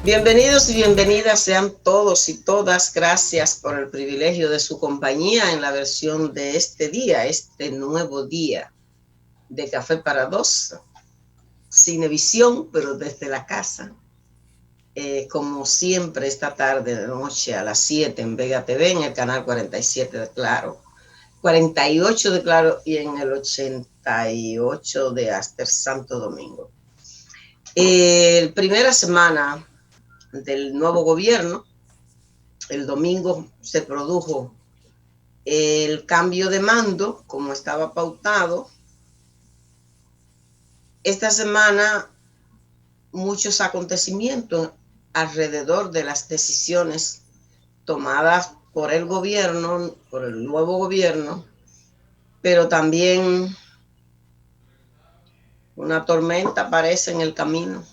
Bienvenidos y bienvenidas sean todos y todas. Gracias por el privilegio de su compañía en la versión de este día, este nuevo día de Café para Dos, Cinevisión, pero desde la casa. Como siempre, esta tarde de noche a las 7 en Vega TV, en el canal 47 de Claro, 48 de Claro y en el 88 de Aster Santo Domingo. Primera semana del nuevo gobierno, el domingo se produjo el cambio de mando, como estaba pautado. Esta semana, muchos acontecimientos alrededor de las decisiones tomadas por el gobierno, por el nuevo gobierno, pero también una tormenta aparece en el camino,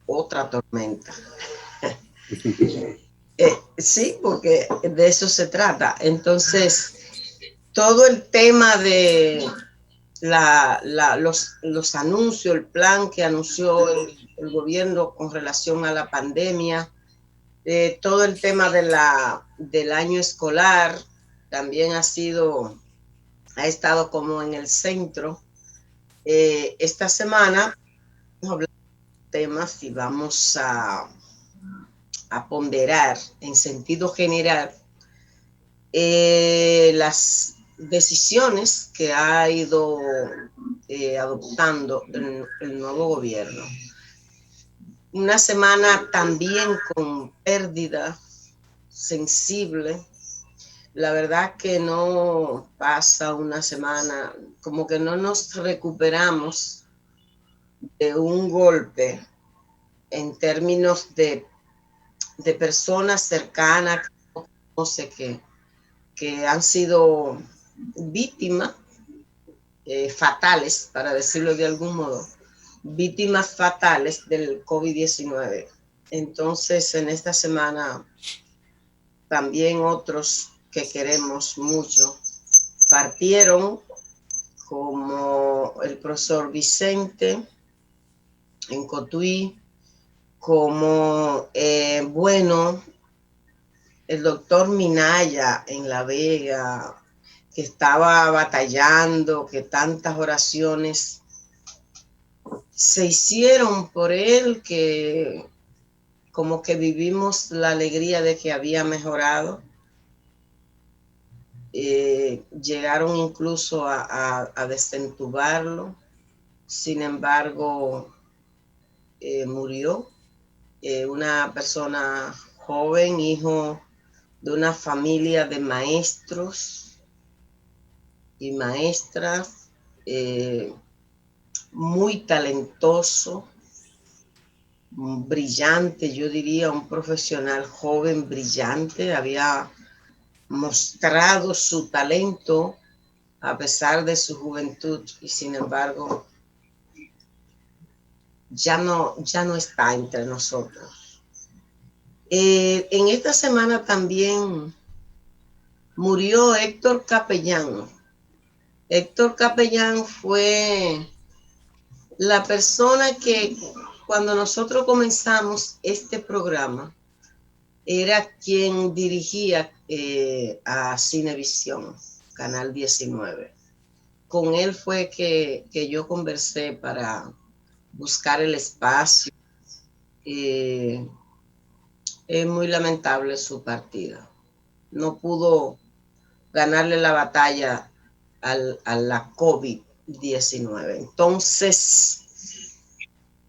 otra tormenta. Sí, porque de eso se trata. Entonces, todo el tema de los anuncios, el plan que anunció el gobierno con relación a la pandemia, todo el tema del año escolar también ha estado como en el centro. Esta semana vamos a hablar de temas y vamos a ponderar en sentido general las decisiones que ha ido adoptando el nuevo gobierno. Una semana también con pérdida sensible. La verdad que no pasa una semana, como que no nos recuperamos de un golpe en términos de personas cercanas, no sé qué, que han sido víctimas fatales, para decirlo de algún modo, víctimas fatales del COVID-19. Entonces, en esta semana, también otros que queremos mucho partieron, como el profesor Vicente en Cotuí, como, el doctor Minaya en La Vega, que estaba batallando, que tantas oraciones se hicieron por él, que como que vivimos la alegría de que había mejorado. Llegaron incluso a desentubarlo, sin embargo, murió. Una persona joven, hijo de una familia de maestros y maestras, muy talentoso, brillante, yo diría un profesional joven, brillante, había mostrado su talento a pesar de su juventud y sin embargo ya no está entre nosotros. En esta semana también murió Héctor Capellán. Héctor Capellán fue la persona que cuando nosotros comenzamos este programa era quien dirigía a Cinevisión, Canal 19. Con él fue que yo conversé para buscar el espacio. Es muy lamentable su partida. No pudo ganarle la batalla a la COVID-19. Entonces,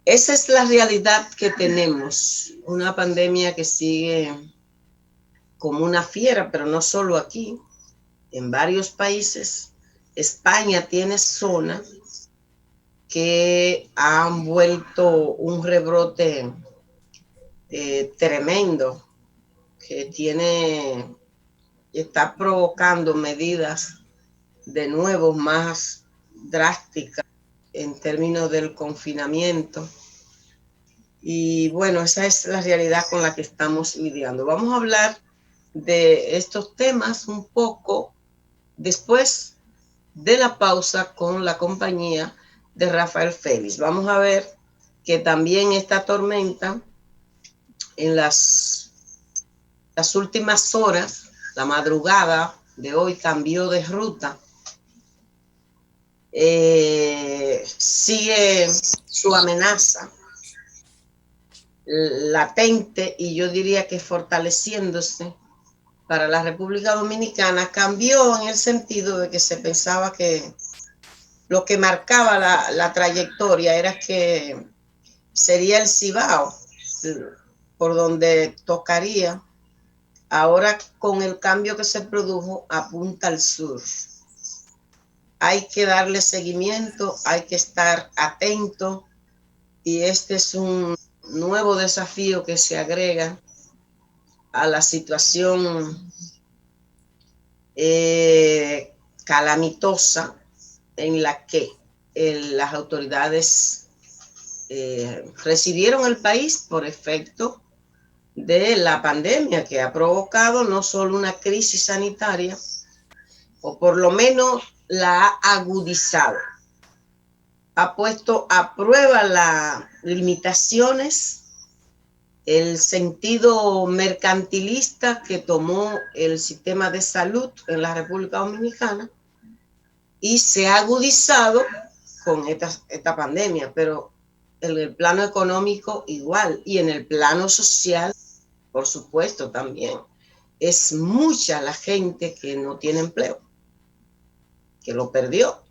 esa es la realidad que tenemos. Una pandemia que sigue como una fiera, pero no solo aquí, en varios países. España tiene zonas que han vuelto un rebrote tremendo, que está provocando medidas de nuevo más drásticas en términos del confinamiento. Y bueno, esa es la realidad con la que estamos lidiando. Vamos a hablar de estos temas un poco después de la pausa con la compañía de Rafael Félix. Vamos a ver que también esta tormenta en las últimas horas, la madrugada de hoy, cambió de ruta. Sigue su amenaza latente y yo diría que fortaleciéndose para la República Dominicana. Cambió en el sentido de que se pensaba que lo que marcaba la trayectoria era que sería el Cibao por donde tocaría. Ahora, con el cambio que se produjo, apunta al sur. Hay que darle seguimiento, hay que estar atento, y este es un nuevo desafío que se agrega a la situación calamitosa en la que las autoridades recibieron el país por efecto de la pandemia, que ha provocado no solo una crisis sanitaria, o por lo menos la ha agudizado, ha puesto a prueba las limitaciones, el sentido mercantilista que tomó el sistema de salud en la República Dominicana, y se ha agudizado con esta pandemia, pero en el plano económico igual, y en el plano social, por supuesto, también. Es mucha la gente que no tiene empleo, que lo perdió.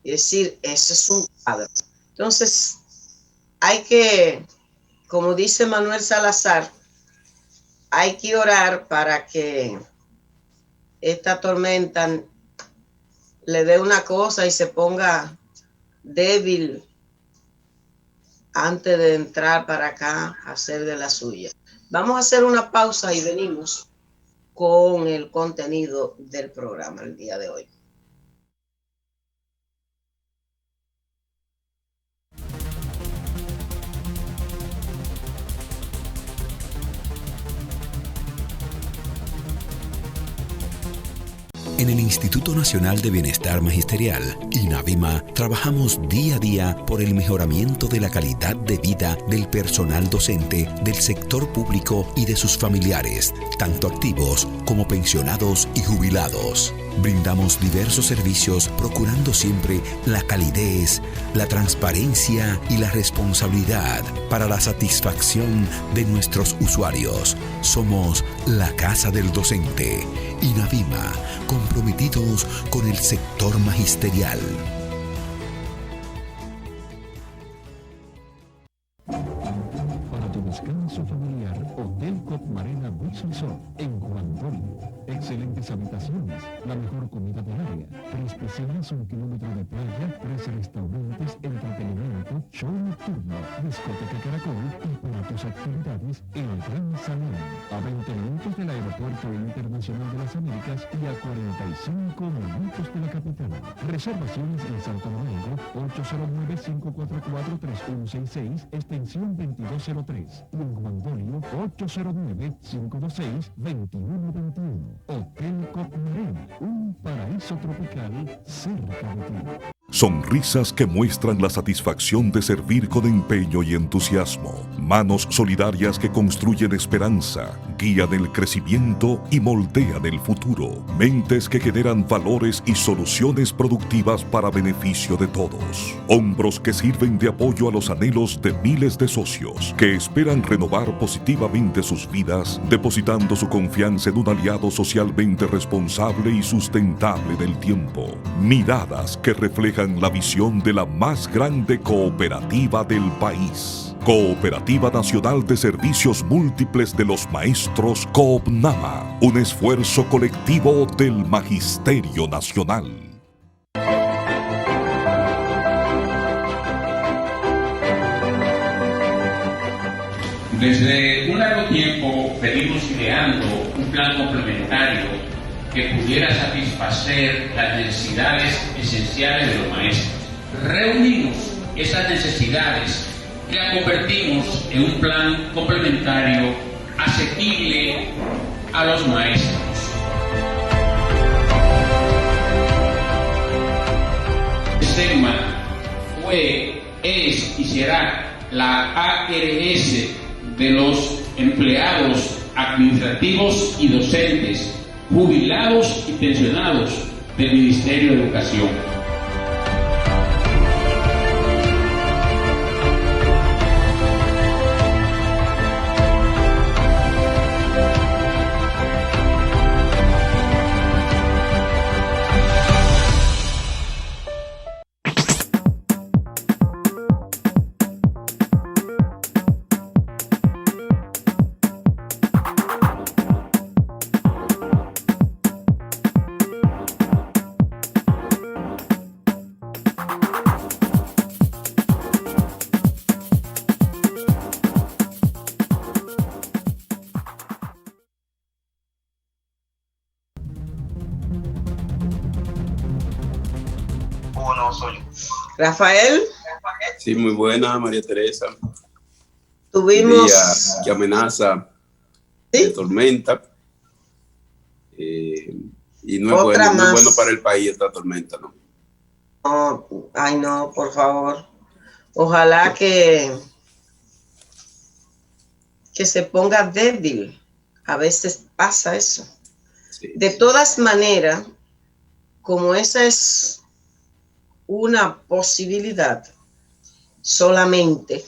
Es decir, ese es un cuadro. Entonces, hay que, como dice Manuel Salazar, hay que orar para que esta tormenta le dé una cosa y se ponga débil antes de entrar para acá a hacer de la suya. Vamos a hacer una pausa y venimos con el contenido del programa el día de hoy. En el Instituto Nacional de Bienestar Magisterial, INAVIMA, trabajamos día a día por el mejoramiento de la calidad de vida del personal docente, del sector público y de sus familiares, tanto activos como pensionados y jubilados. Brindamos diversos servicios procurando siempre la calidez, la transparencia y la responsabilidad para la satisfacción de nuestros usuarios. Somos la Casa del Docente. INAVIMA, comprometidos con el sector magisterial. Para tu descanso familiar, Hotel Cop Marina Beach Resort en Juan Dolio. Excelentes habitaciones, la mejor comida del área, 3 piscinas, 1 kilómetro de playa, 3 restaurantes, entretenimiento, show nocturno, discoteca Caracol y para tus actividades, el Gran Salón. A 20 minutos del Aeropuerto Internacional de las Américas y a 45 minutos de la capital. Reservaciones en Santo Domingo, 809-544-3166, extensión 2203. Y en Juan Dolio, 809-526-2121. Hotel Cop Marina, un paraíso tropical cerca de ti. Sonrisas que muestran la satisfacción de servir con empeño y entusiasmo. Manos solidarias que construyen esperanza, guían el crecimiento y moldean el futuro. Mentes que generan valores y soluciones productivas para beneficio de todos. Hombros que sirven de apoyo a los anhelos de miles de socios que esperan renovar positivamente sus vidas, depositando su confianza en un aliado socialmente responsable y sustentable en el tiempo. Miradas que reflejan la visión de la más grande cooperativa del país. Cooperativa Nacional de Servicios Múltiples de los Maestros, COOPNAMA, un esfuerzo colectivo del Magisterio Nacional. Desde un largo tiempo venimos ideando un plan complementario que pudiera satisfacer las necesidades esenciales de los maestros. Reunimos esas necesidades y las convertimos en un plan complementario asequible a los maestros. El SEGMA fue es y será la ARS de los empleados administrativos y docentes, jubilados y pensionados del Ministerio de Educación. Rafael. Sí, muy buena, María Teresa. Tuvimos... día que amenaza de tormenta. Y no es bueno, no es bueno para el país esta tormenta, ¿no? Oh, ay, no, por favor. Ojalá que se ponga débil. A veces pasa eso. Sí, de todas maneras, como esa es una posibilidad solamente,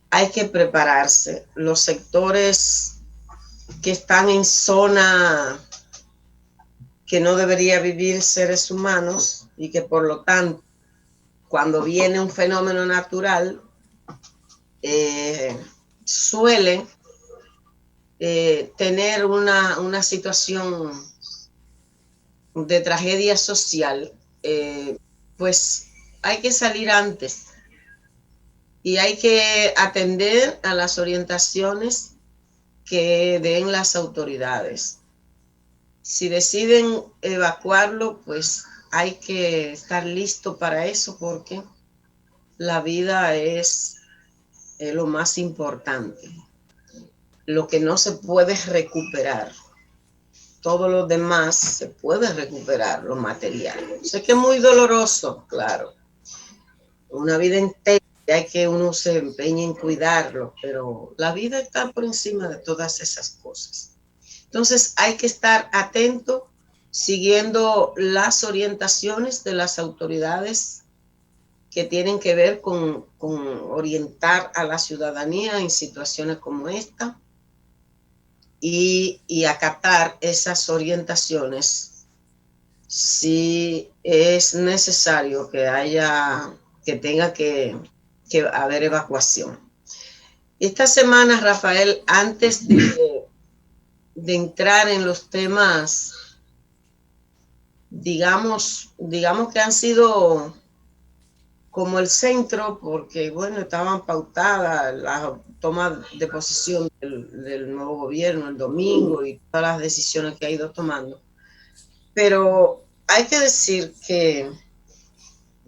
hay que prepararse. Los sectores que están en zona que no debería vivir seres humanos y que por lo tanto, cuando viene un fenómeno natural, suelen tener una situación de tragedia social, pues hay que salir antes y hay que atender a las orientaciones que den las autoridades. Si deciden evacuarlo, pues hay que estar listo para eso, porque la vida es lo más importante. Lo que no se puede recuperar. Todo lo demás se puede recuperar, lo material. Sé que es muy doloroso, claro. Una vida entera hay que uno se empeñe en cuidarlo, pero la vida está por encima de todas esas cosas. Entonces hay que estar atento, siguiendo las orientaciones de las autoridades que tienen que ver con orientar a la ciudadanía en situaciones como esta. Y acatar esas orientaciones si es necesario que tenga que haber evacuación. Esta semana, Rafael, antes de entrar en los temas, digamos que han sido como el centro, porque bueno, estaban pautadas las tomas de posesión del nuevo gobierno el domingo y todas las decisiones que ha ido tomando. Pero hay que decir que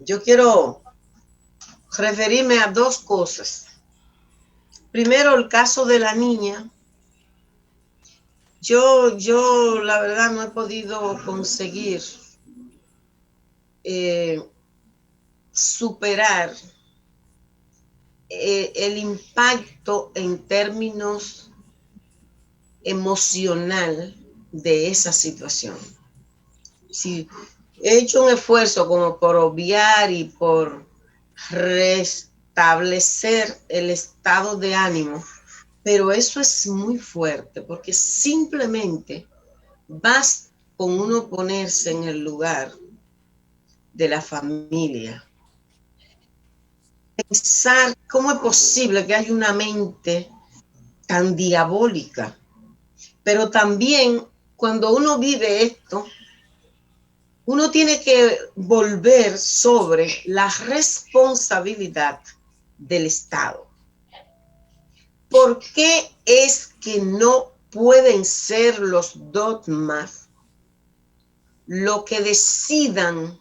yo quiero referirme a dos cosas. Primero, el caso de la niña. Yo la verdad no he podido conseguir superar el impacto en términos emocional de esa situación. Sí, he hecho un esfuerzo como por obviar y por restablecer el estado de ánimo, pero eso es muy fuerte, porque simplemente basta con uno ponerse en el lugar de la familia. Pensar cómo es posible que haya una mente tan diabólica, pero también cuando uno vive esto, uno tiene que volver sobre la responsabilidad del Estado. ¿Por qué es que no pueden ser los dogmas lo que decidan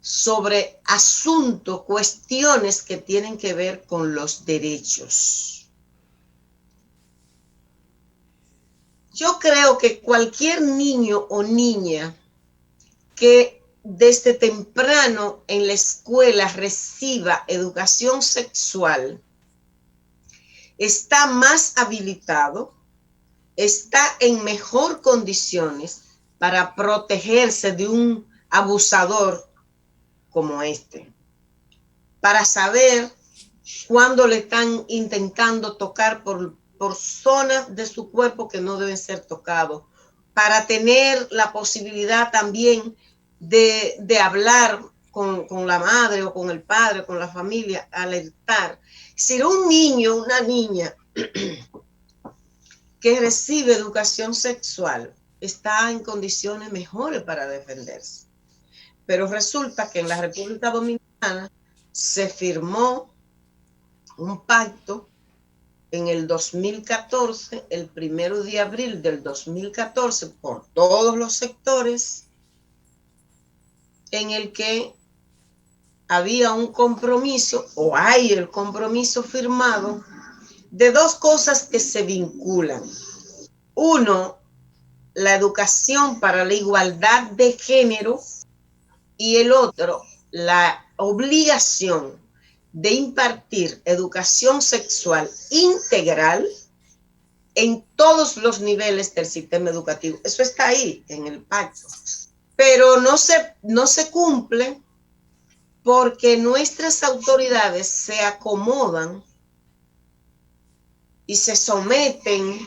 sobre asuntos, cuestiones que tienen que ver con los derechos? Yo creo que cualquier niño o niña que desde temprano en la escuela reciba educación sexual, está más habilitado, está en mejor condiciones para protegerse de un abusador como este, para saber cuándo le están intentando tocar por zonas de su cuerpo que no deben ser tocados, para tener la posibilidad también de hablar con la madre o con el padre, con la familia, alertar. Si un niño, una niña que recibe educación sexual está en condiciones mejores para defenderse. Pero resulta que en la República Dominicana se firmó un pacto en el 2014, el 1 de abril del 2014, por todos los sectores, en el que había un compromiso, o hay el compromiso firmado, de dos cosas que se vinculan. Uno, la educación para la igualdad de género, y el otro, la obligación de impartir educación sexual integral en todos los niveles del sistema educativo. Eso está ahí en el pacto. Pero no se cumple porque nuestras autoridades se acomodan y se someten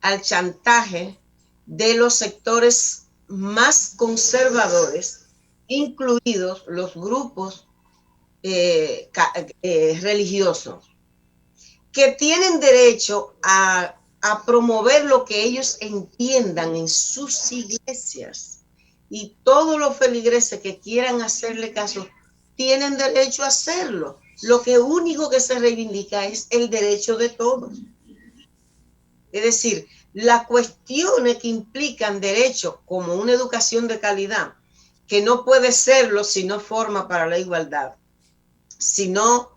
al chantaje de los sectores más conservadores, incluidos los grupos religiosos, que tienen derecho a promover lo que ellos entiendan en sus iglesias. Y todos los feligreses que quieran hacerle caso tienen derecho a hacerlo. Lo que único que se reivindica es el derecho de todos. Es decir, las cuestiones que implican derechos como una educación de calidad, que no puede serlo si no forma para la igualdad, si no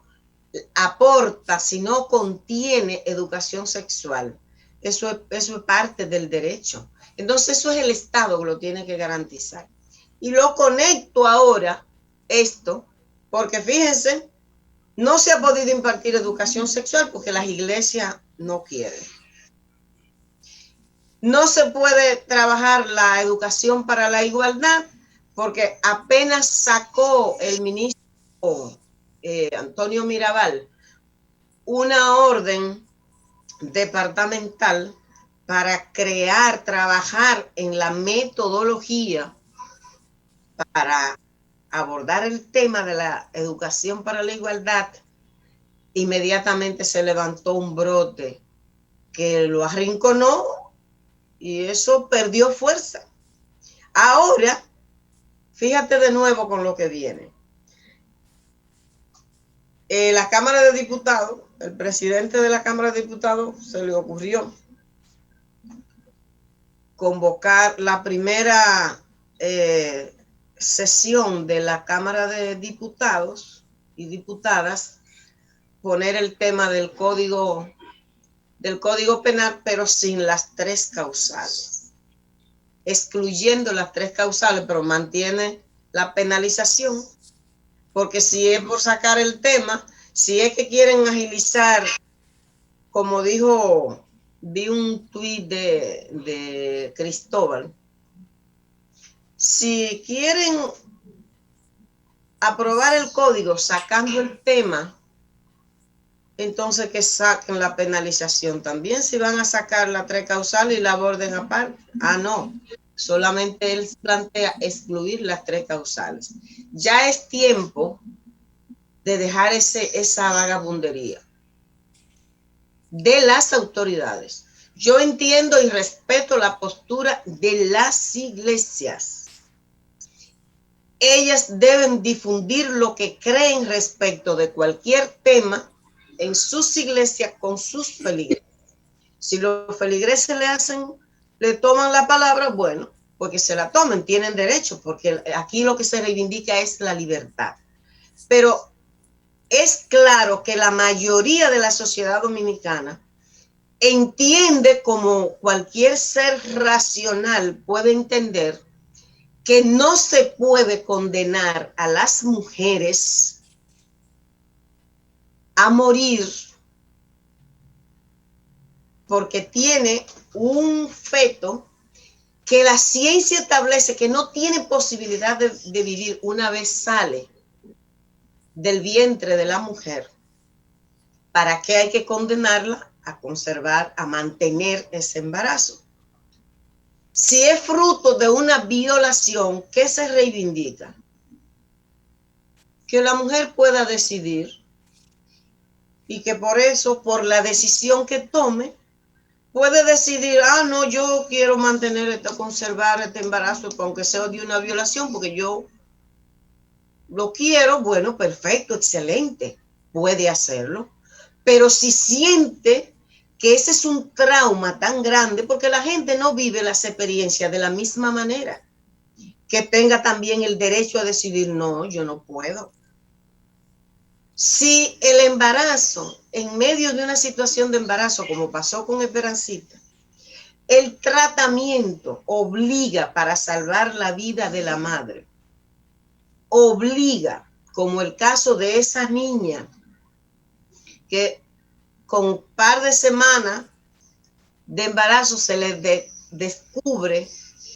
aporta, si no contiene educación sexual. Eso es parte del derecho. Entonces eso es el Estado que lo tiene que garantizar. Y lo conecto ahora, esto, porque fíjense, no se ha podido impartir educación sexual porque las iglesias no quieren. No se puede trabajar la educación para la igualdad porque apenas sacó el ministro Antonio Mirabal una orden departamental para trabajar en la metodología para abordar el tema de la educación para la igualdad. Inmediatamente se levantó un brote que lo arrinconó y eso perdió fuerza. Ahora, fíjate de nuevo con lo que viene. La Cámara de Diputados, el presidente de la Cámara de Diputados se le ocurrió convocar la primera sesión de la Cámara de Diputados y Diputadas, poner el tema del Código Penal, pero sin las 3 causales, excluyendo las 3 causales, pero mantiene la penalización. Porque si es por sacar el tema, si es que quieren agilizar, como dijo, vi un tuit de Cristóbal, si quieren aprobar el código sacando el tema, entonces que saquen la penalización también. Si van a sacar las 3 causales y la aborden aparte. Ah, no. Solamente él plantea excluir las 3 causales. Ya es tiempo de dejar esa vagabundería de las autoridades. Yo entiendo y respeto la postura de las iglesias. Ellas deben difundir lo que creen respecto de cualquier tema en sus iglesias con sus feligreses. Si los feligreses le toman la palabra, bueno, porque se la tomen, tienen derecho, porque aquí lo que se reivindica es la libertad. Pero es claro que la mayoría de la sociedad dominicana entiende, como cualquier ser racional puede entender, que no se puede condenar a las mujeres a morir porque tiene un feto que la ciencia establece que no tiene posibilidad de vivir una vez sale del vientre de la mujer. ¿Para qué hay que condenarla a conservar, a mantener ese embarazo? Si es fruto de una violación, ¿qué se reivindica? Que la mujer pueda decidir y que por eso, por la decisión que tome, puede decidir, no, yo quiero mantener conservar este embarazo, aunque sea de una violación, porque yo lo quiero. Bueno, perfecto, excelente, puede hacerlo. Pero si siente que ese es un trauma tan grande, porque la gente no vive las experiencias de la misma manera, que tenga también el derecho a decidir, no, yo no puedo. Si el embarazo, en medio de una situación de embarazo, como pasó con Esperancita, el tratamiento obliga para salvar la vida de la madre, obliga, como el caso de esa niña, que con un par de semanas de embarazo se le descubre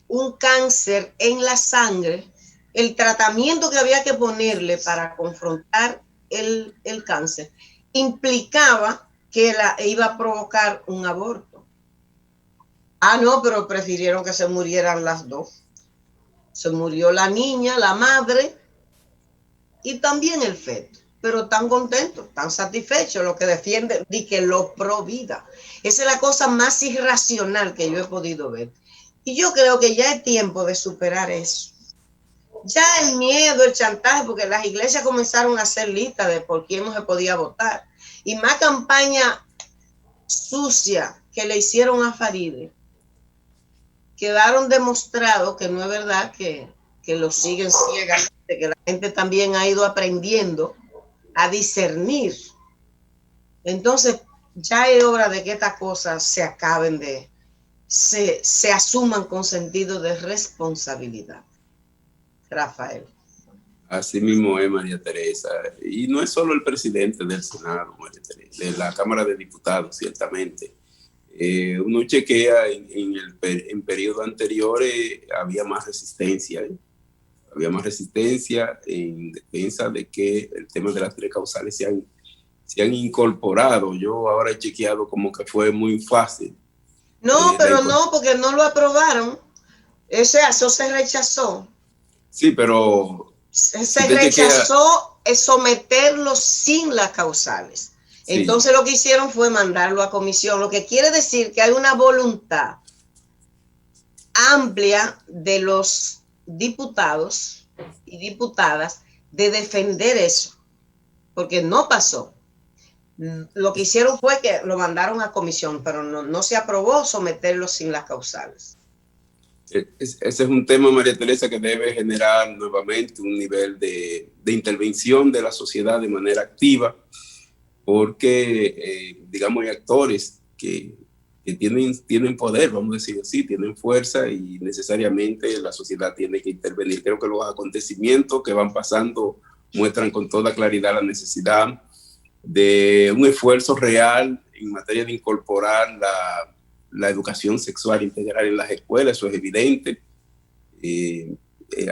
un cáncer en la sangre, el tratamiento que había que ponerle para confrontar el cáncer implicaba que iba a provocar un aborto. No, pero prefirieron que se murieran las dos. Se murió la niña, la madre y también el feto, pero tan contentos, tan satisfechos, lo que defienden y que lo pro vida. Esa es la cosa más irracional que yo he podido ver. Y yo creo que ya es tiempo de superar eso. Ya el miedo, el chantaje, porque las iglesias comenzaron a hacer listas de por quién no se podía votar. Y más campaña sucia que le hicieron a Faride, quedaron demostrado que no es verdad, que lo siguen ciegamente, que la gente también ha ido aprendiendo a discernir. Entonces, ya es hora de que estas cosas se acaben se asuman con sentido de responsabilidad. Rafael. Así mismo es, María Teresa. Y no es solo el presidente del Senado, María Teresa, de la Cámara de Diputados, ciertamente. Uno chequea en periodos anteriores, había más resistencia. Había más resistencia en defensa de que el tema de las 3 causales se han incorporado. Yo ahora he chequeado como que fue muy fácil. No, pero no, porque no lo aprobaron. Eso se rechazó. Sí, pero se rechazó someterlo sin las causales. Sí. Entonces lo que hicieron fue mandarlo a comisión, lo que quiere decir que hay una voluntad amplia de los diputados y diputadas de defender eso, porque no pasó. Lo que hicieron fue que lo mandaron a comisión, pero no se aprobó someterlo sin las causales. Ese es un tema, María Teresa, que debe generar nuevamente un nivel de intervención de la sociedad de manera activa, porque, digamos, hay actores que tienen poder, vamos a decir así, tienen fuerza y necesariamente la sociedad tiene que intervenir. Creo que los acontecimientos que van pasando muestran con toda claridad la necesidad de un esfuerzo real en materia de incorporar la educación sexual integral en las escuelas. Eso es evidente.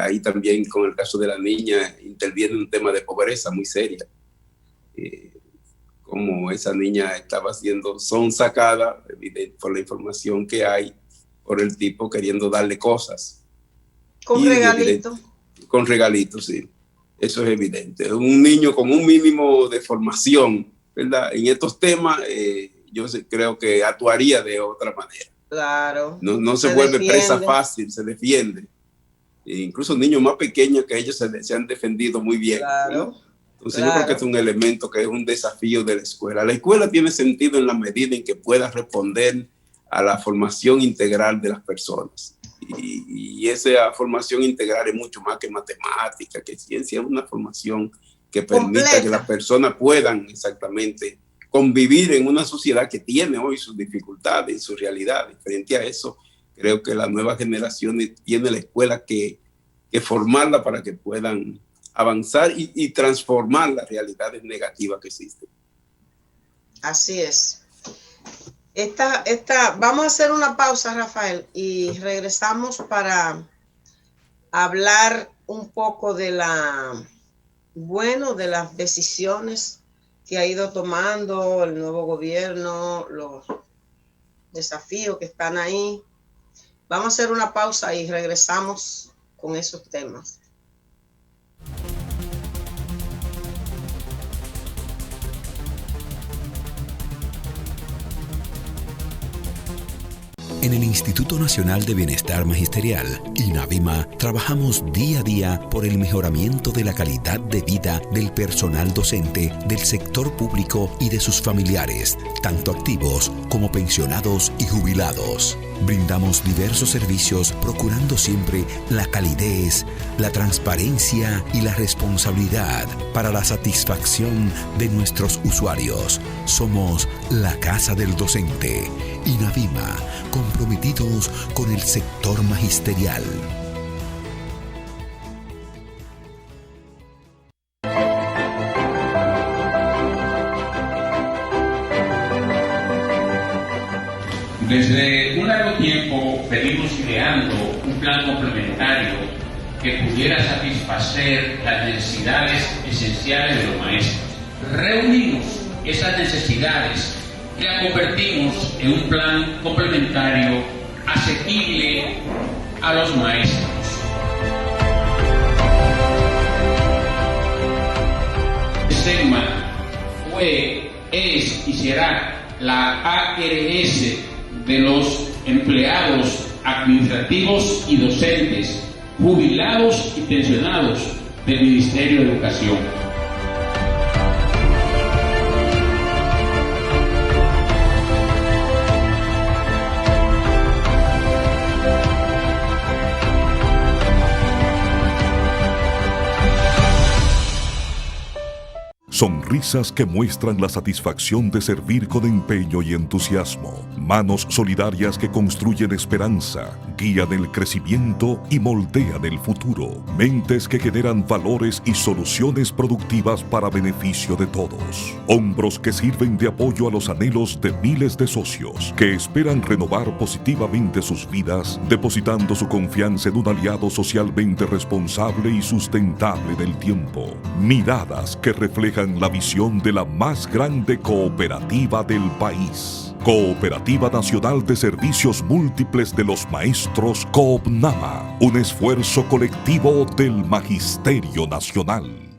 Ahí también, con el caso de la niña, interviene un tema de pobreza muy seria. Como esa niña estaba siendo sacada por la información que hay, por el tipo queriendo darle cosas. Con regalitos. Con regalitos, sí. Eso es evidente. Un niño con un mínimo de formación, ¿verdad?, en estos temas, yo creo que actuaría de otra manera. Claro. No se vuelve presa fácil, se defiende. Incluso niños más pequeños que ellos se han defendido muy bien. Claro. Entonces yo creo que es un elemento que es un desafío de la escuela. La escuela tiene sentido en la medida en que pueda responder a la formación integral de las personas. Y esa formación integral es mucho más que matemática, que ciencia. Es una formación que permita completa, que las personas puedan exactamente convivir en una sociedad que tiene hoy sus dificultades y sus realidades. Frente a eso, creo que las nuevas generaciones tienen la escuela que que formarla para que puedan avanzar y transformar las realidades negativas que existen. Así es. Vamos a hacer una pausa, Rafael, y regresamos para hablar un poco de de las decisiones que ha ido tomando el nuevo gobierno, los desafíos que están ahí. Vamos a hacer una pausa y regresamos con esos temas. En el Instituto Nacional de Bienestar Magisterial, INAVIMA, trabajamos día a día por el mejoramiento de la calidad de vida del personal docente del sector público y de sus familiares, tanto activos como pensionados y jubilados. Brindamos diversos servicios procurando siempre la calidez, la transparencia y la responsabilidad para la satisfacción de nuestros usuarios. Somos la Casa del Docente. INAVIMA, comprometidos con el sector magisterial. Desde un largo tiempo venimos ideando un plan complementario que pudiera satisfacer las necesidades esenciales de los maestros. Reunimos esas necesidades y la convertimos en un plan complementario asequible a los maestros. SEGMA fue, es y será la ARS de los empleados administrativos y docentes, jubilados y pensionados del Ministerio de Educación. Sonrisas que muestran la satisfacción de servir con empeño y entusiasmo. Manos solidarias que construyen esperanza, guían el crecimiento y moldean el futuro. Mentes que generan valores y soluciones productivas para beneficio de todos. Hombros que sirven de apoyo a los anhelos de miles de socios que esperan renovar positivamente sus vidas, depositando su confianza en un aliado socialmente responsable y sustentable del tiempo. Miradas que reflejan la visión de la más grande cooperativa del país. Cooperativa Nacional de Servicios Múltiples de los Maestros, COOPNAMA, un esfuerzo colectivo del Magisterio Nacional.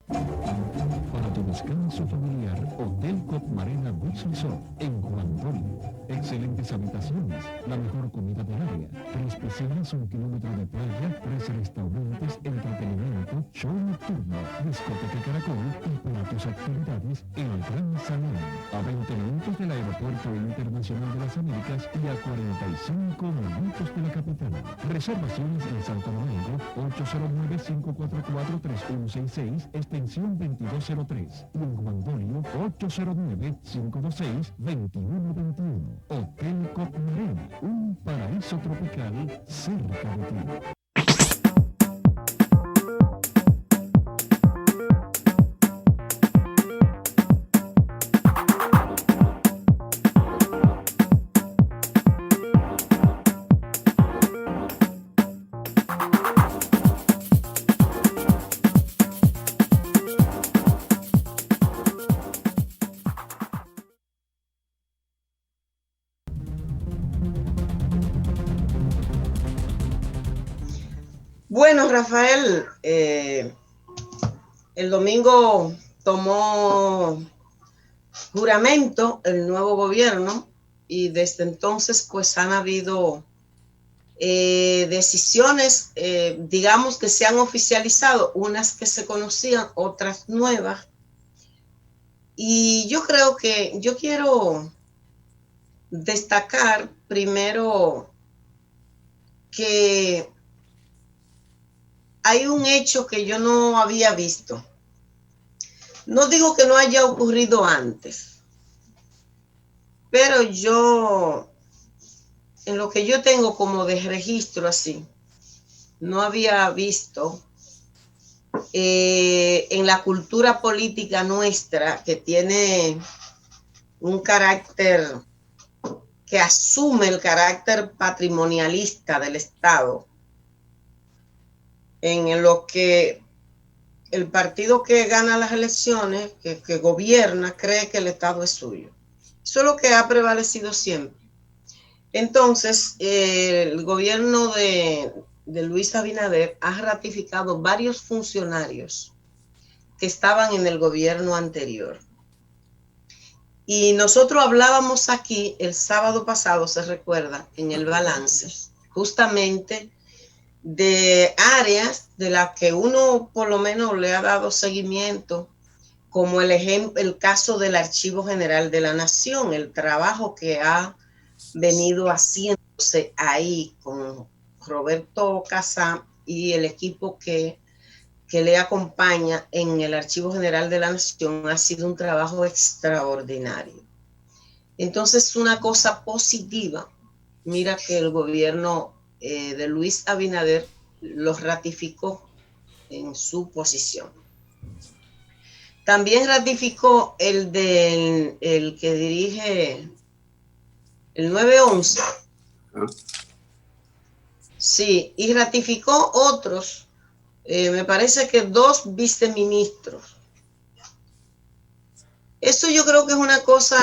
Para tu descanso familiar, Hotel Cop Marina Beach Resort en Juan Dolio. Excelentes habitaciones, la mejor comida del área, 3 piscinas, 1 kilómetro de playa, 3 restaurantes, entretenimiento, show nocturno, discoteca Caracol y para tus actividades, el Gran Salón. A 20 minutos del Aeropuerto Internacional de las Américas y a 45 minutos de la capital. Reservaciones en Santo Domingo, 809-544-3166, extensión 2203. Y en Juan Dolio, 809-526-2121. Hotel Cop Marina, un paraíso tropical cerca de ti. Bueno, Rafael, el domingo tomó juramento el nuevo gobierno y desde entonces pues han habido decisiones, digamos que se han oficializado, unas que se conocían, otras nuevas. Y yo creo que yo quiero destacar primero que hay un hecho que yo no había visto. No digo que no haya ocurrido antes, pero yo, en lo que yo tengo como de registro así, no había visto en la cultura política nuestra, que tiene un carácter, que asume el carácter patrimonialista del Estado, en lo que el partido que gana las elecciones, que gobierna, cree que el Estado es suyo. Eso es lo que ha prevalecido siempre. Entonces, el gobierno de Luis Abinader ha ratificado varios funcionarios que estaban en el gobierno anterior. Y nosotros hablábamos aquí el sábado pasado, se recuerda, en el balance, justamente de áreas de las que uno por lo menos le ha dado seguimiento, como el caso del Archivo General de la Nación, el trabajo que ha venido haciéndose ahí con Roberto Casá y el equipo que le acompaña en el Archivo General de la Nación. Ha sido un trabajo extraordinario. Entonces, una cosa positiva, mira que el gobierno de Luis Abinader los ratificó en su posición. También ratificó el que dirige el 911. Sí, y ratificó otros, me parece que 2 viceministros. Eso yo creo que es una cosa,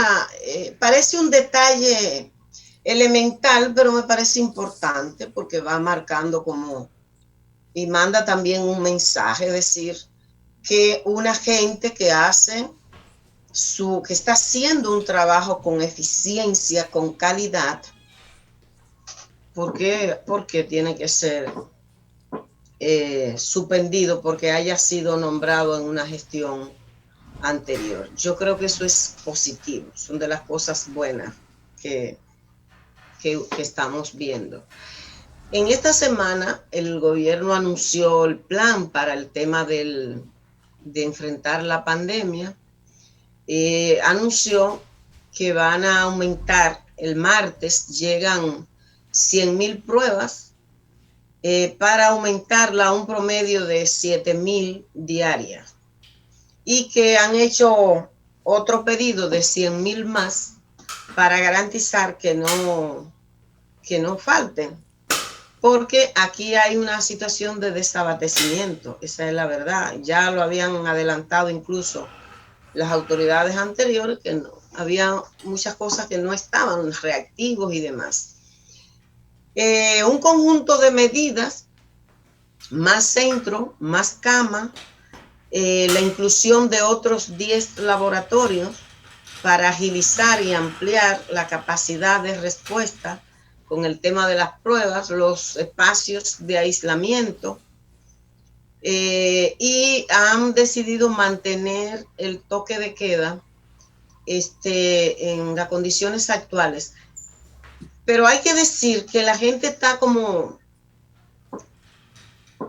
parece un detalle elemental, pero me parece importante porque va marcando como, y manda también un mensaje, decir que una gente que hace que está haciendo un trabajo con eficiencia, con calidad, porque tiene que ser suspendido porque haya sido nombrado en una gestión anterior. Yo creo que eso es positivo, son de las cosas buenas que estamos viendo. En esta semana el gobierno anunció el plan para el tema de enfrentar la pandemia. Anunció que van a aumentar, el martes llegan 100,000 pruebas para aumentarla a un promedio de 7,000 diarias, y que han hecho otro pedido de 100,000 más para garantizar que no falten, porque aquí hay una situación de desabastecimiento, esa es la verdad. Ya lo habían adelantado incluso las autoridades anteriores, que no había muchas cosas que no estaban, reactivos y demás. Un conjunto de medidas, más centro, más cama, la inclusión de otros 10 laboratorios para agilizar y ampliar la capacidad de respuesta con el tema de las pruebas, los espacios de aislamiento, y han decidido mantener el toque de queda en las condiciones actuales. Pero hay que decir que la gente está como...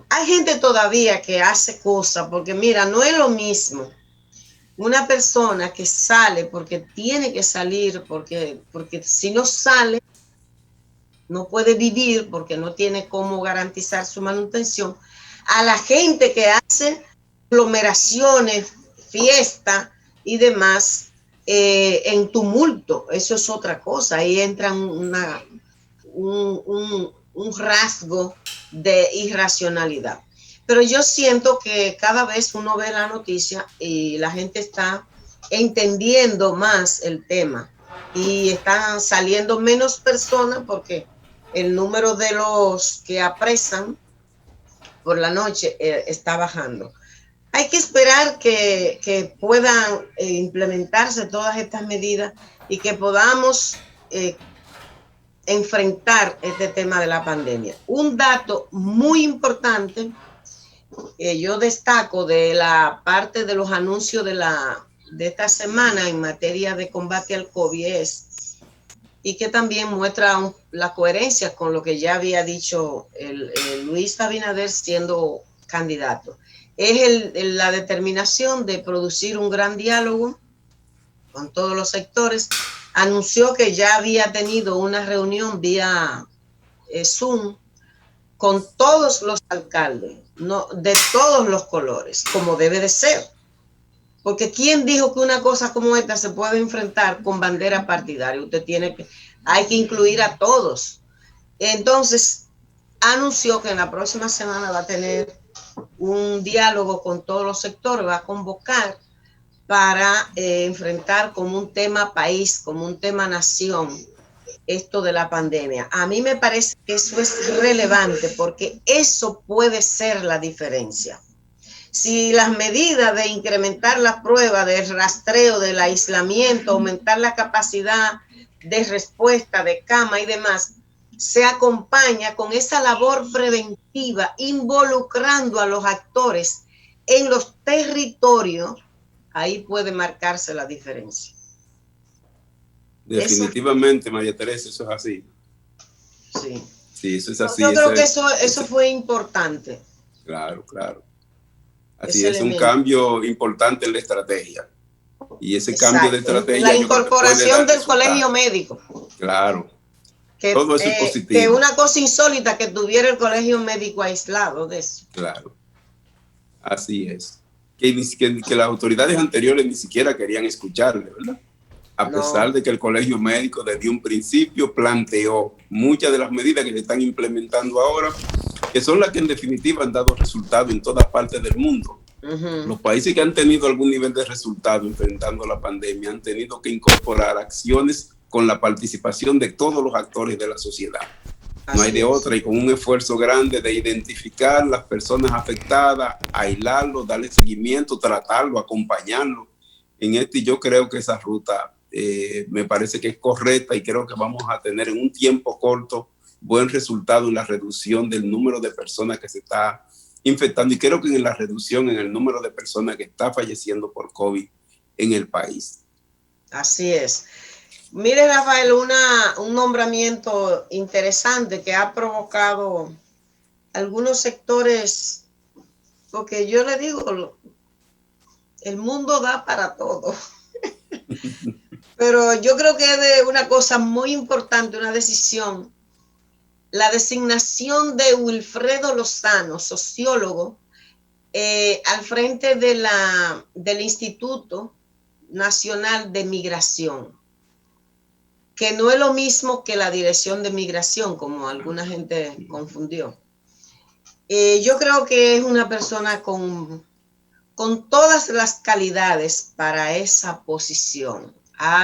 Hay gente todavía que hace cosas, porque mira, no es lo mismo una persona que sale porque tiene que salir, porque si no sale, no puede vivir porque no tiene cómo garantizar su manutención, a la gente que hace aglomeraciones, fiestas y demás en tumulto. Eso es otra cosa. Ahí entra un rasgo de irracionalidad. Pero yo siento que cada vez uno ve la noticia y la gente está entendiendo más el tema y están saliendo menos personas porque el número de los que apresan por la noche está bajando. Hay que esperar que puedan implementarse todas estas medidas y que podamos enfrentar este tema de la pandemia. Un dato muy importante que yo destaco de la parte de los anuncios de esta semana en materia de combate al COVID y que también muestra la coherencia con lo que ya había dicho Luis Abinader siendo candidato. Es la determinación de producir un gran diálogo con todos los sectores. Anunció que ya había tenido una reunión vía Zoom con todos los alcaldes, no, de todos los colores, como debe de ser. Porque ¿quién dijo que una cosa como esta se puede enfrentar con bandera partidaria? Hay que incluir a todos. Entonces, anunció que en la próxima semana va a tener un diálogo con todos los sectores, va a convocar para enfrentar como un tema país, como un tema nación, esto de la pandemia. A mí me parece que eso es relevante porque eso puede ser la diferencia. Si las medidas de incrementar las pruebas, del rastreo, del aislamiento, aumentar la capacidad de respuesta de cama y demás, se acompaña con esa labor preventiva, involucrando a los actores en los territorios, ahí puede marcarse la diferencia. Definitivamente, María Teresa, eso es así. Sí. Sí, eso es así. Yo creo que eso fue importante. Claro, claro. Así es, un cambio importante en la estrategia. Y ese cambio de estrategia. La incorporación del colegio médico. Claro. Todo eso es positivo. Que una cosa insólita que tuviera el colegio médico aislado de eso. Claro. Así es. Que las autoridades anteriores ni siquiera querían escucharle, ¿verdad? A pesar de que el colegio médico desde un principio planteó muchas de las medidas que se están implementando ahora, que son las que en definitiva han dado resultado en todas partes del mundo. Los países que han tenido algún nivel de resultado enfrentando la pandemia han tenido que incorporar acciones con la participación de todos los actores de la sociedad. No hay de otra, y con un esfuerzo grande de identificar las personas afectadas, aislarlos, darle seguimiento, tratarlo, acompañarlo en esto. Y yo creo que esa ruta me parece que es correcta y creo que vamos a tener en un tiempo corto buen resultado en la reducción del número de personas que se está infectando y creo que en la reducción en el número de personas que está falleciendo por COVID en el país. Así es. Mire, Rafael, un nombramiento interesante que ha provocado algunos sectores, porque yo le digo, el mundo da para todo. Pero yo creo que es de una cosa muy importante, una decisión, la designación de Wilfredo Lozano, sociólogo, al frente del Instituto Nacional de Migración, que no es lo mismo que la Dirección de Migración, como alguna gente confundió. Yo creo que es una persona con todas las calidades para esa posición.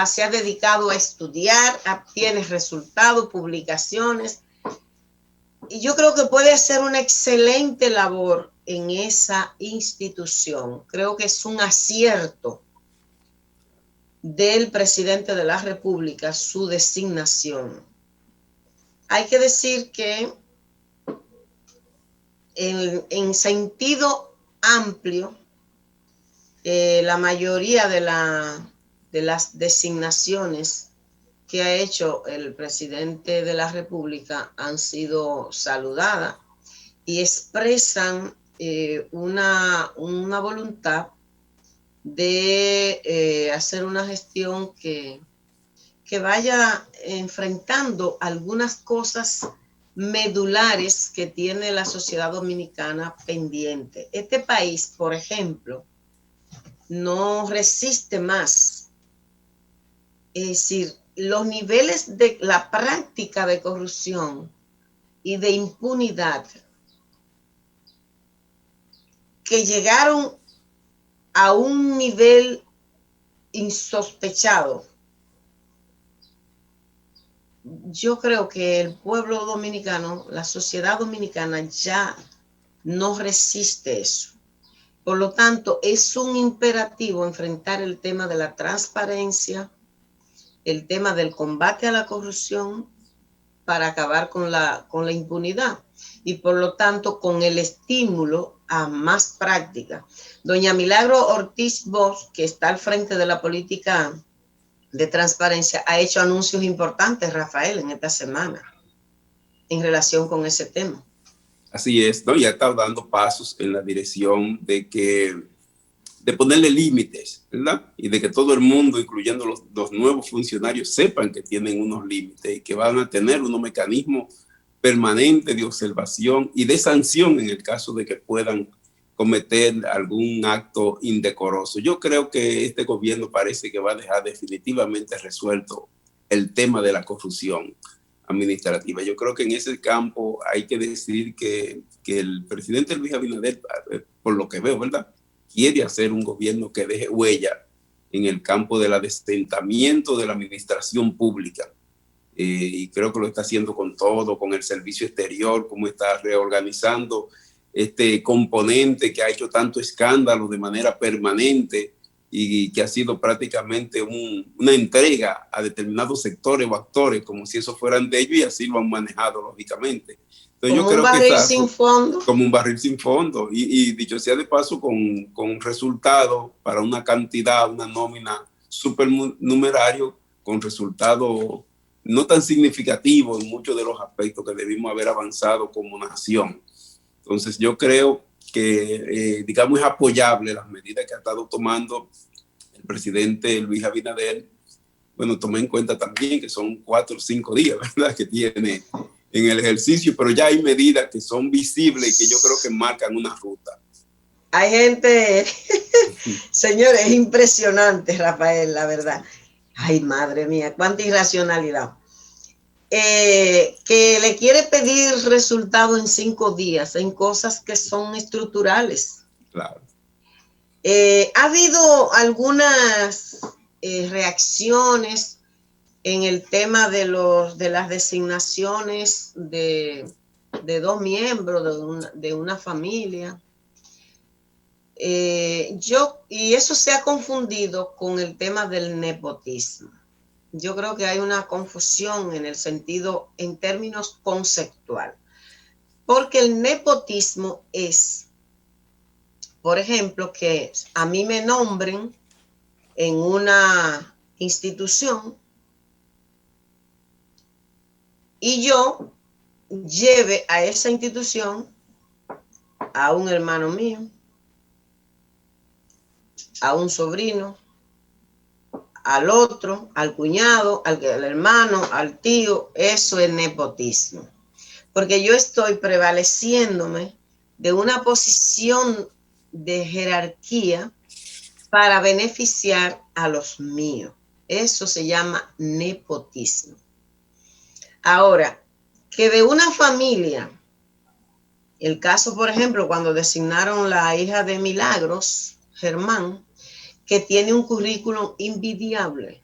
Se ha dedicado a estudiar, tiene resultados, publicaciones, y yo creo que puede hacer una excelente labor en esa institución. Creo que es un acierto del presidente de la República su designación. Hay que decir que en sentido amplio, la mayoría de las designaciones que ha hecho el presidente de la República han sido saludadas y expresan una voluntad de hacer una gestión que vaya enfrentando algunas cosas medulares que tiene la sociedad dominicana pendiente. Este país, por ejemplo, no resiste más. Es decir, los niveles de la práctica de corrupción y de impunidad que llegaron a un nivel insospechado. Yo creo que el pueblo dominicano, la sociedad dominicana ya no resiste eso. Por lo tanto, es un imperativo enfrentar el tema de la transparencia, el tema del combate a la corrupción para acabar con la impunidad y por lo tanto con el estímulo a más práctica. Doña Milagro Ortiz Bosch, que está al frente de la política de transparencia, ha hecho anuncios importantes, Rafael, en esta semana en relación con ese tema. Así es, ¿no? Ya está dando pasos en la dirección de ponerle límites, ¿verdad? Y de que todo el mundo, incluyendo los nuevos funcionarios, sepan que tienen unos límites y que van a tener unos mecanismos permanente de observación y de sanción en el caso de que puedan cometer algún acto indecoroso. Yo creo que este gobierno parece que va a dejar definitivamente resuelto el tema de la corrupción administrativa. Yo creo que en ese campo hay que decir que el presidente Luis Abinader, por lo que veo, ¿verdad?, quiere hacer un gobierno que deje huella en el campo del adesentamiento de la administración pública. Y creo que lo está haciendo con todo, con el servicio exterior, cómo está reorganizando este componente que ha hecho tanto escándalo de manera permanente y que ha sido prácticamente una entrega a determinados sectores o actores como si eso fueran de ellos, y así lo han manejado lógicamente. Entonces, yo creo que está sin fondo. Como un barril sin fondo, y dicho sea de paso, con resultados para una cantidad, una nómina supernumerario, con resultados no tan significativos en muchos de los aspectos que debimos haber avanzado como nación. Entonces yo creo que, digamos, es apoyable las medidas que ha estado tomando el presidente Luis Abinader. Bueno, tomé en cuenta también que son 4 o 5 días, ¿verdad?, que tiene en el ejercicio, pero ya hay medidas que son visibles y que yo creo que marcan una ruta. Hay gente, señores, es impresionante, Rafael, la verdad. Ay, madre mía, cuánta irracionalidad. Que le quiere pedir resultado en 5 días en cosas que son estructurales. Claro. Ha habido algunas reacciones en el tema de las designaciones de 2 miembros de una familia. Y eso se ha confundido con el tema del nepotismo. Yo creo que hay una confusión en el sentido, en términos conceptual, porque el nepotismo es, por ejemplo, que a mí me nombren en una institución y yo lleve a esa institución a un hermano mío, a un sobrino, al otro, al cuñado, al hermano, al tío. Eso es nepotismo. Porque yo estoy prevaleciéndome de una posición de jerarquía para beneficiar a los míos. Eso se llama nepotismo. Ahora, que de una familia, el caso, por ejemplo, cuando designaron la hija de Milagros, Germán, que tiene un currículum envidiable,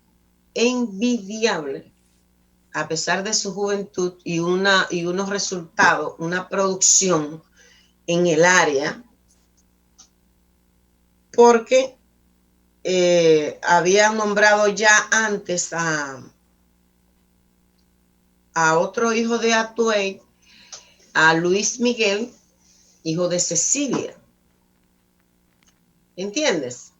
a pesar de su juventud y unos resultados, una producción en el área, porque habían nombrado ya antes a otro hijo de Atuey, a Luis Miguel, hijo de Cecilia. ¿Entiendes?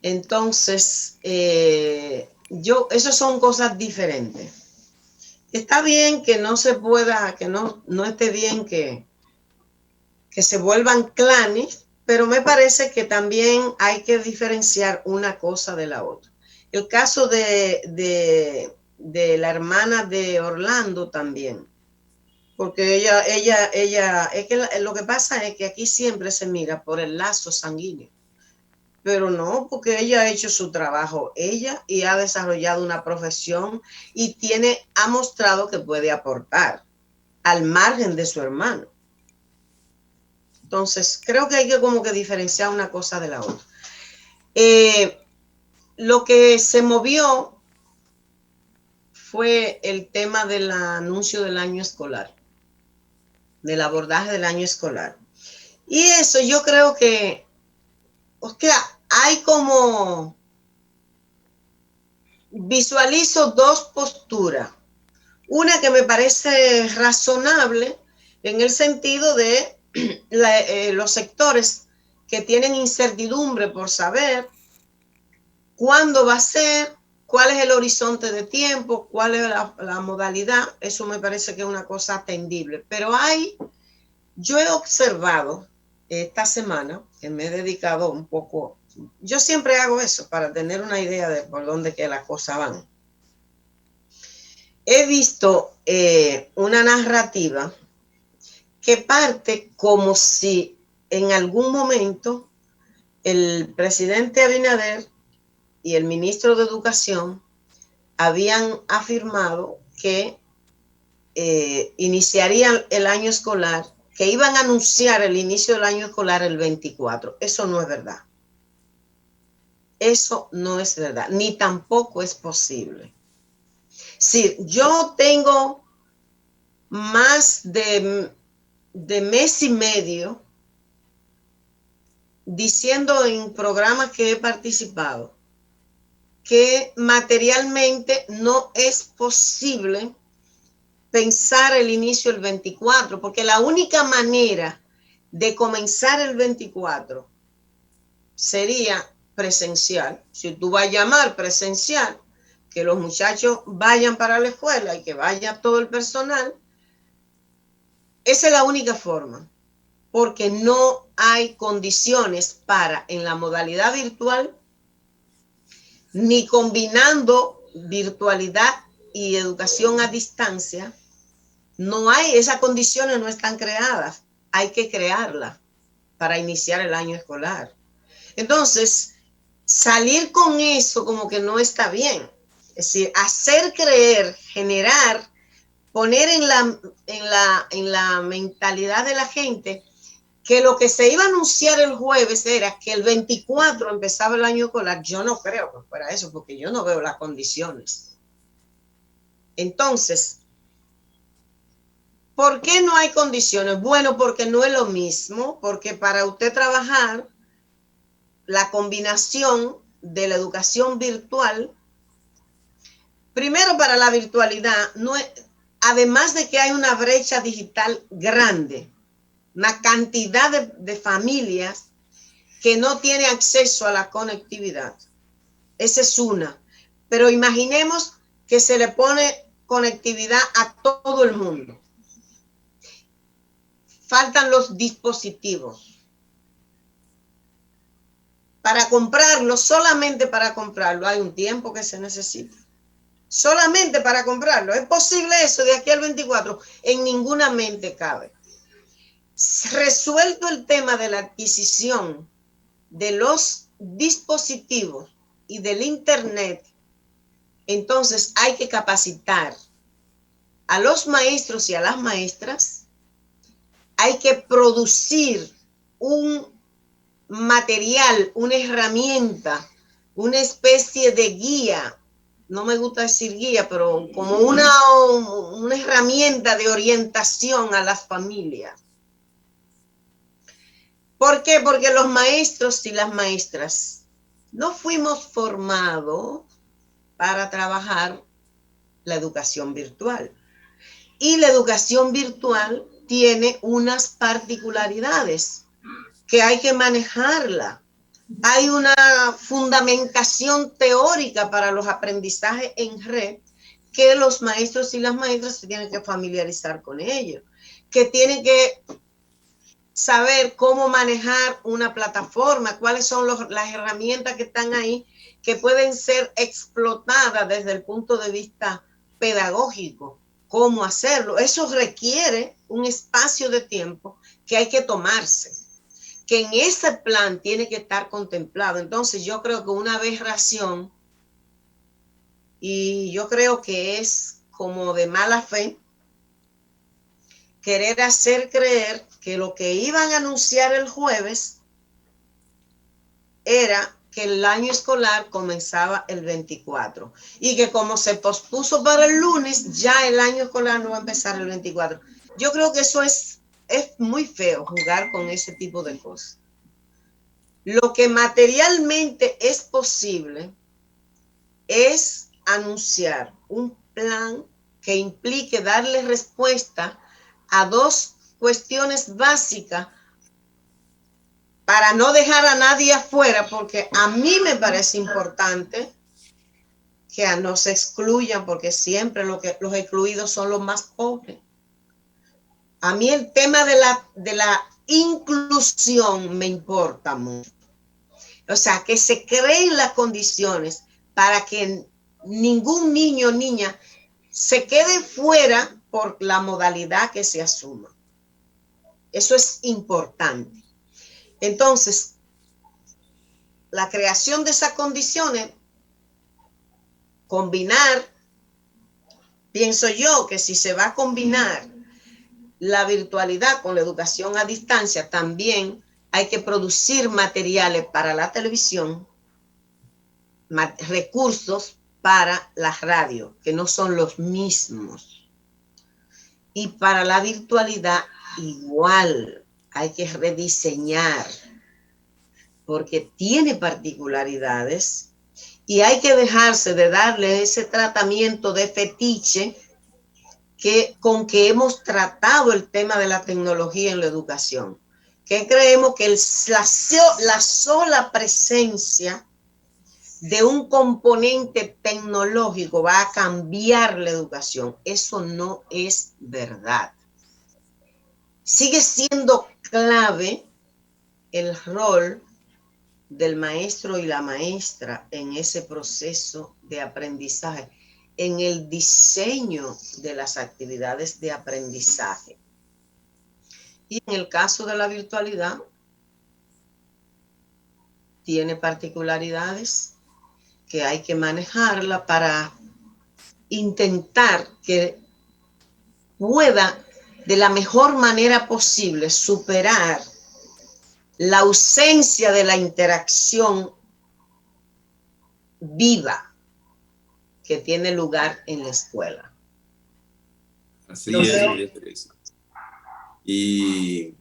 Entonces, esas son cosas diferentes. Está bien que no se pueda, que no esté bien que se vuelvan clanes, pero me parece que también hay que diferenciar una cosa de la otra. El caso de la hermana de Orlando también, porque ella, es que lo que pasa es que aquí siempre se mira por el lazo sanguíneo. Pero no, porque ella ha hecho su trabajo, ella, y ha desarrollado una profesión y ha mostrado que puede aportar al margen de su hermano. Entonces, creo que hay que como que diferenciar una cosa de la otra. Lo que se movió fue el tema del anuncio del año escolar, del abordaje del año escolar. Y eso yo creo que, hay como, visualizo 2 posturas. Una que me parece razonable en el sentido de los sectores que tienen incertidumbre por saber cuándo va a ser, cuál es el horizonte de tiempo, cuál es la modalidad. Eso me parece que es una cosa atendible. Pero yo he observado esta semana, que me he dedicado un poco, yo siempre hago eso para tener una idea de por dónde que las cosas van. he visto una narrativa que parte como si en algún momento el presidente Abinader y el ministro de Educación habían afirmado que iniciarían el año escolar, que iban a anunciar el inicio del año escolar el 24. Eso no es verdad. Eso no es verdad, ni tampoco es posible. Sí, yo tengo más de mes y medio diciendo en programas que he participado que materialmente no es posible pensar el inicio el 24, porque la única manera de comenzar el 24 sería presencial. Si tú vas a llamar presencial, que los muchachos vayan para la escuela y que vaya todo el personal, esa es la única forma, porque no hay condiciones para, en la modalidad virtual, ni combinando virtualidad y educación a distancia, no hay, esas condiciones no están creadas, hay que crearlas para iniciar el año escolar. Entonces, salir con eso como que no está bien. Es decir, hacer creer, generar, poner en la mentalidad de la gente que lo que se iba a anunciar el jueves era que el 24 empezaba el año escolar. Yo no creo que fuera eso, porque yo no veo las condiciones. Entonces, ¿por qué no hay condiciones? Bueno, porque no es lo mismo, porque para usted trabajar la combinación de la educación virtual, primero para la virtualidad, no es, además de que hay una brecha digital grande, una cantidad de familias que no tiene acceso a la conectividad. Esa es una. Pero imaginemos que se le pone conectividad a todo el mundo. Faltan los dispositivos. Para comprarlo, solamente para comprarlo, hay un tiempo que se necesita. Solamente para comprarlo. ¿Es posible eso de aquí al 24? En ninguna mente cabe. Resuelto el tema de la adquisición de los dispositivos y del internet, entonces hay que capacitar a los maestros y a las maestras, hay que producir un material, una herramienta, una especie de guía, no me gusta decir guía, pero como una herramienta de orientación a las familias. ¿Por qué? Porque los maestros y las maestras no fuimos formados para trabajar la educación virtual. Y la educación virtual tiene unas particularidades que hay que manejarla. Hay una fundamentación teórica para los aprendizajes en red que los maestros y las maestras se tienen que familiarizar con ello, que tienen que saber cómo manejar una plataforma, cuáles son las herramientas que están ahí que pueden ser explotadas desde el punto de vista pedagógico, cómo hacerlo. Eso requiere un espacio de tiempo que hay que tomarse, que en ese plan tiene que estar contemplado. Entonces yo creo que una aberración, y yo creo que es como de mala fe, querer hacer creer que lo que iban a anunciar el jueves era que el año escolar comenzaba el 24 y que como se pospuso para el lunes, ya el año escolar no va a empezar el 24. Yo creo que eso es muy feo, jugar con ese tipo de cosas. Lo que materialmente es posible es anunciar un plan que implique darle respuesta a dos cuestiones básicas para no dejar a nadie afuera, porque a mí me parece importante que no se excluyan, porque siempre los excluidos son los más pobres. A mí el tema de la inclusión me importa mucho. O sea, que se creen las condiciones para que ningún niño o niña se quede fuera por la modalidad que se asuma. Eso es importante. Entonces, la creación de esas condiciones, combinar, pienso yo que si se va a combinar la virtualidad con la educación a distancia, también hay que producir materiales para la televisión, recursos para la radio, que no son los mismos. Y para la virtualidad igual hay que rediseñar, porque tiene particularidades y hay que dejarse de darle ese tratamiento de fetiche con que hemos tratado el tema de la tecnología en la educación, que creemos que la sola presencia de un componente tecnológico va a cambiar la educación. Eso no es verdad. Sigue siendo clave el rol del maestro y la maestra en ese proceso de aprendizaje, en el diseño de las actividades de aprendizaje. Y en el caso de la virtualidad, tiene particularidades que hay que manejarla para intentar que pueda de la mejor manera posible superar la ausencia de la interacción viva que tiene lugar en la escuela. Así es, Teresa. Y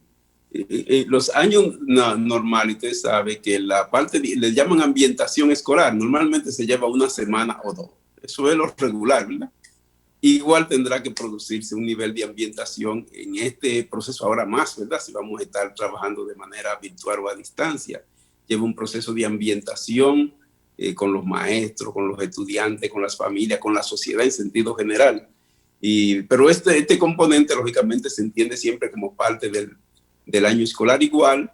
los años normales, usted sabe que la parte, le llaman ambientación escolar, normalmente se lleva una semana o dos. Eso es lo regular, ¿verdad? Igual tendrá que producirse un nivel de ambientación en este proceso ahora más, ¿verdad? Si vamos a estar trabajando de manera virtual o a distancia. Lleva un proceso de ambientación con los maestros, con los estudiantes, con las familias, con la sociedad en sentido general. Pero este componente, lógicamente, se entiende siempre como parte del año escolar. Igual,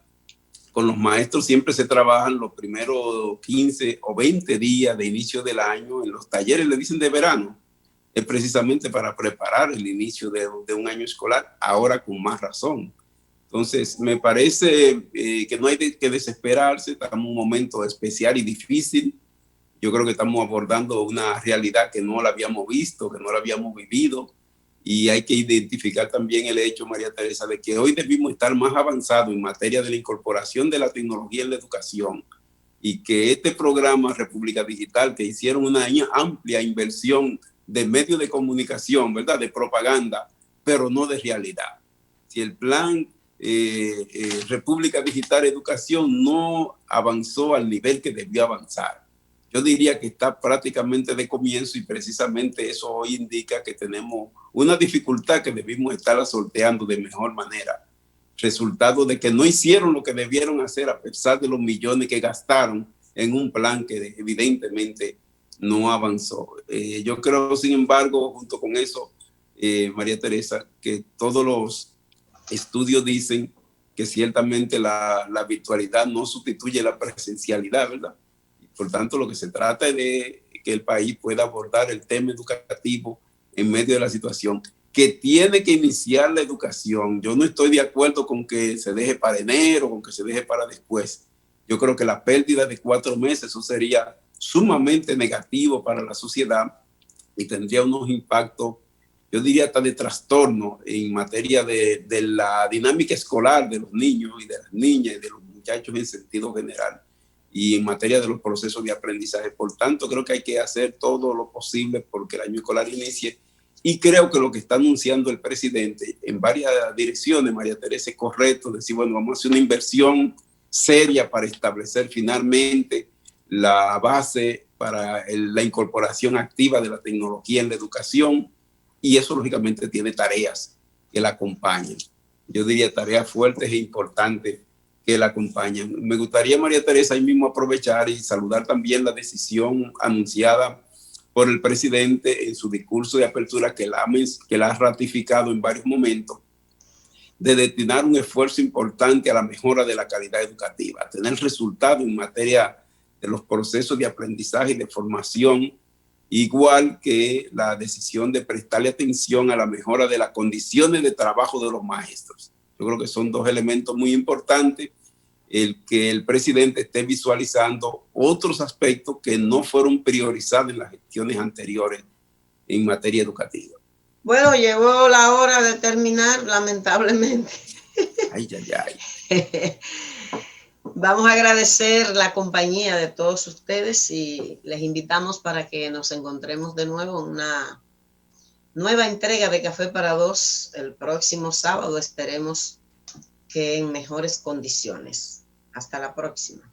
con los maestros siempre se trabajan los primeros 15 o 20 días de inicio del año en los talleres, le dicen de verano. Es precisamente para preparar el inicio de un año escolar, ahora con más razón. Entonces, me parece que no hay que desesperarse, estamos en un momento especial y difícil. Yo creo que estamos abordando una realidad que no la habíamos visto, que no la habíamos vivido, y hay que identificar también el hecho, María Teresa, de que hoy debimos estar más avanzados en materia de la incorporación de la tecnología en la educación, y que este programa República Digital, que hicieron una amplia inversión de medios de comunicación, ¿verdad?, de propaganda, pero no de realidad. Si el plan República Digital Educación no avanzó al nivel que debió avanzar, yo diría que está prácticamente de comienzo, y precisamente eso hoy indica que tenemos una dificultad que debimos estar sorteando de mejor manera. Resultado de que no hicieron lo que debieron hacer a pesar de los millones que gastaron en un plan que evidentemente no avanzó. Yo creo, sin embargo, junto con eso, María Teresa, que todos los estudios dicen que ciertamente la virtualidad no sustituye la presencialidad, ¿verdad? Por tanto, lo que se trata es de que el país pueda abordar el tema educativo en medio de la situación, que tiene que iniciar la educación. Yo no estoy de acuerdo con que se deje para enero, con que se deje para después. Yo creo que la pérdida de 4 meses, eso sería sumamente negativo para la sociedad y tendría unos impactos, yo diría hasta de trastorno en materia de la dinámica escolar de los niños y de las niñas y de los muchachos en sentido general, y en materia de los procesos de aprendizaje. Por tanto, creo que hay que hacer todo lo posible porque el año escolar inicie, y creo que lo que está anunciando el presidente en varias direcciones, María Teresa, es correcto, decir, bueno, vamos a hacer una inversión seria para establecer finalmente la base para la incorporación activa de la tecnología en la educación, y eso lógicamente tiene tareas que la acompañan. Yo diría tareas fuertes e importantes que la acompañan. Me gustaría, María Teresa, ahí mismo aprovechar y saludar también la decisión anunciada por el presidente en su discurso de apertura, que la ha ratificado en varios momentos, de destinar un esfuerzo importante a la mejora de la calidad educativa, tener resultados en materia de los procesos de aprendizaje y de formación, igual que la decisión de prestarle atención a la mejora de las condiciones de trabajo de los maestros. Yo creo que son dos elementos muy importantes, el que el presidente esté visualizando otros aspectos que no fueron priorizados en las gestiones anteriores en materia educativa. Bueno, llegó la hora de terminar, lamentablemente. Ay, ay, ay. Vamos a agradecer la compañía de todos ustedes y les invitamos para que nos encontremos de nuevo en una nueva entrega de Café para Dos el próximo sábado. Esperemos que en mejores condiciones. Hasta la próxima.